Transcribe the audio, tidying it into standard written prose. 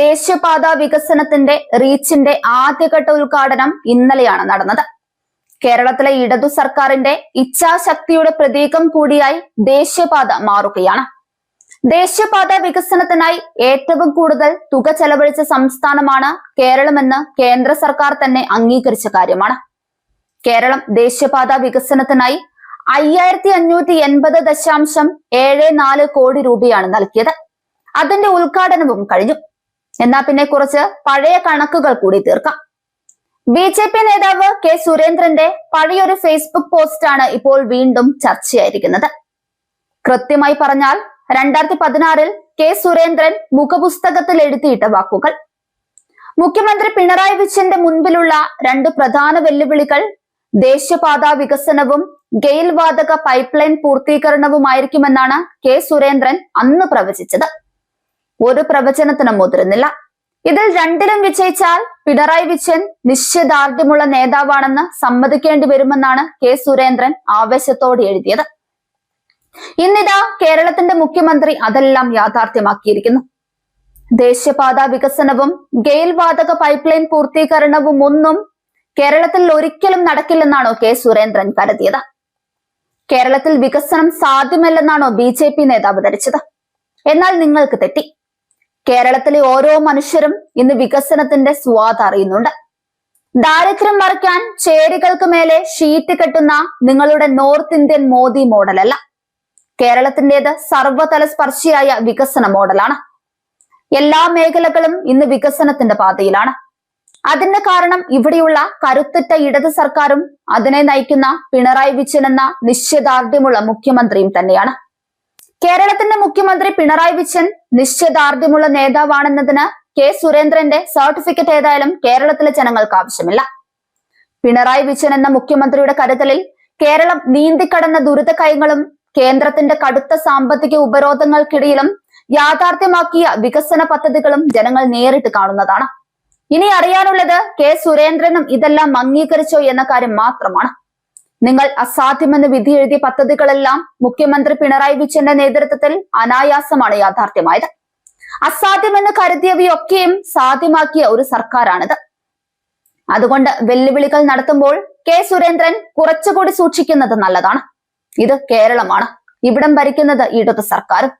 ദേശീയപാത വികസനത്തിന്റെ റീച്ചിന്റെ ആദ്യഘട്ട ഉദ്ഘാടനം ഇന്നലെയാണ് നടന്നത്. കേരളത്തിലെ ഇടതു സർക്കാരിന്റെ ഇച്ഛാശക്തിയുടെ പ്രതീകം കൂടിയായി ദേശീയപാത മാറുകയാണ്. ദേശീയപാത വികസനത്തിനായി ഏറ്റവും കൂടുതൽ തുക ചെലവഴിച്ച സംസ്ഥാനമാണ് കേരളമെന്ന് കേന്ദ്ര സർക്കാർ തന്നെ അംഗീകരിച്ച കാര്യമാണ്. കേരളം ദേശീയപാത വികസനത്തിനായി 5580.74 കോടി രൂപയാണ് നൽകിയത്. അതിന്റെ ഉദ്ഘാടനവും കഴിഞ്ഞു. എന്നാ പിന്നെ കുറച്ച് പഴയ കണക്കുകൾ കൂടി തീർക്കാം. BJP നേതാവ് കെ സുരേന്ദ്രന്റെ പഴയൊരു ഫേസ്ബുക്ക് പോസ്റ്റാണ് ഇപ്പോൾ വീണ്ടും ചർച്ചയായിരിക്കുന്നത്. കൃത്യമായി പറഞ്ഞാൽ 2016 കെ സുരേന്ദ്രൻ മുഖപുസ്തകത്തിൽ എഴുതിയിട്ട വാക്കുകൾ: മുഖ്യമന്ത്രി പിണറായി വിജയന്റെ മുൻപിലുള്ള രണ്ട് പ്രധാന വെല്ലുവിളികൾ ദേശീയപാത വികസനവും ഗെയിൽ വാതക പൈപ്പ് ലൈൻ പൂർത്തീകരണവുമായിരിക്കുമെന്നാണ് കെ സുരേന്ദ്രൻ അന്ന് പ്രവചിച്ചത്. ഒരു പ്രവചനത്തിനും മുതിർന്നില്ല. ഇതിൽ രണ്ടിലും വിജയിച്ചാൽ പിണറായി വിജയൻ നിശ്ചയദാർഢ്യമുള്ള നേതാവാണെന്ന് സമ്മതിക്കേണ്ടി വരുമെന്നാണ് കെ സുരേന്ദ്രൻ ആവേശത്തോടെ എഴുതിയത്. ഇന്നിതാ കേരളത്തിന്റെ മുഖ്യമന്ത്രി അതെല്ലാം യാഥാർത്ഥ്യമാക്കിയിരിക്കുന്നു. ദേശീയപാത വികസനവും ഗെയിൽ വാതക പൈപ്പ് ലൈൻ പൂർത്തീകരണവും ഒന്നും കേരളത്തിൽ ഒരിക്കലും നടക്കില്ലെന്നാണോ കെ സുരേന്ദ്രൻ കരുതിയത്? കേരളത്തിൽ വികസനം സാധ്യമല്ലെന്നാണോ BJP നേതാവ് ധരിച്ചത്? എന്നാൽ നിങ്ങൾക്ക് തെറ്റി. കേരളത്തിലെ ഓരോ മനുഷ്യരും ഇന്ന് വികസനത്തിന്റെ സ്വാദ് അറിയുന്നുണ്ട്. ദാരിദ്ര്യം മറയ്ക്കാൻ ചേരികൾക്ക് മേലെ ഷീറ്റ് കെട്ടുന്ന നിങ്ങളുടെ നോർത്ത് ഇന്ത്യൻ മോദി മോഡലല്ല. കേരളത്തിന്റേത് സർവ്വതല സ്പർശിയായ വികസന മോഡലാണ്. എല്ലാ മേഖലകളും ഇന്ന് വികസനത്തിന്റെ പാതയിലാണ്. അതിന് കാരണം ഇവിടെയുള്ള കരുത്തുറ്റ ഇടത് സർക്കാരും അതിനെ നയിക്കുന്ന പിണറായി വിജയൻ എന്ന നിശ്ചയദാർഢ്യമുള്ള മുഖ്യമന്ത്രിയും തന്നെയാണ്. കേരളത്തിന്റെ മുഖ്യമന്ത്രി പിണറായി വിജയൻ നിശ്ചയദാർഢ്യമുള്ള നേതാവാണെന്നതിന് കെ സുരേന്ദ്രന്റെ സർട്ടിഫിക്കറ്റ് ഏതായാലും കേരളത്തിലെ ജനങ്ങൾക്ക് ആവശ്യമില്ല. പിണറായി വിജയൻ എന്ന മുഖ്യമന്ത്രിയുടെ കരുതലിൽ കേരളം നീന്തിക്കടന്ന ദുരിതക്കയങ്ങളും കേന്ദ്രത്തിന്റെ കടുത്ത സാമ്പത്തിക ഉപരോധങ്ങൾക്കിടയിലും യാഥാർത്ഥ്യമാക്കിയ വികസന പദ്ധതികളും ജനങ്ങൾ നേരിട്ട് കാണുന്നതാണ്. ഇനി അറിയാനുള്ളത് കെ സുരേന്ദ്രനും ഇതെല്ലാം അംഗീകരിച്ചോ എന്ന കാര്യം മാത്രമാണ്. നിങ്ങൾ അസാധ്യമെന്ന് വിധി എഴുതിയ പദ്ധതികളെല്ലാം മുഖ്യമന്ത്രി പിണറായി വിജയന്റെ നേതൃത്വത്തിൽ അനായാസമാണ് യാഥാർത്ഥ്യമായത്. അസാധ്യമെന്ന് കരുതിയവയൊക്കെയും സാധ്യമാക്കിയ ഒരു സർക്കാരാണിത്. അതുകൊണ്ട് വെല്ലുവിളികൾ നടത്തുമ്പോൾ കെ സുരേന്ദ്രൻ കുറച്ചുകൂടി സൂക്ഷിക്കുന്നത് നല്ലതാണ്. ഇത് കേരളമാണ്. ഇവിടം ഭരിക്കുന്നത് ഇടതു സർക്കാരും.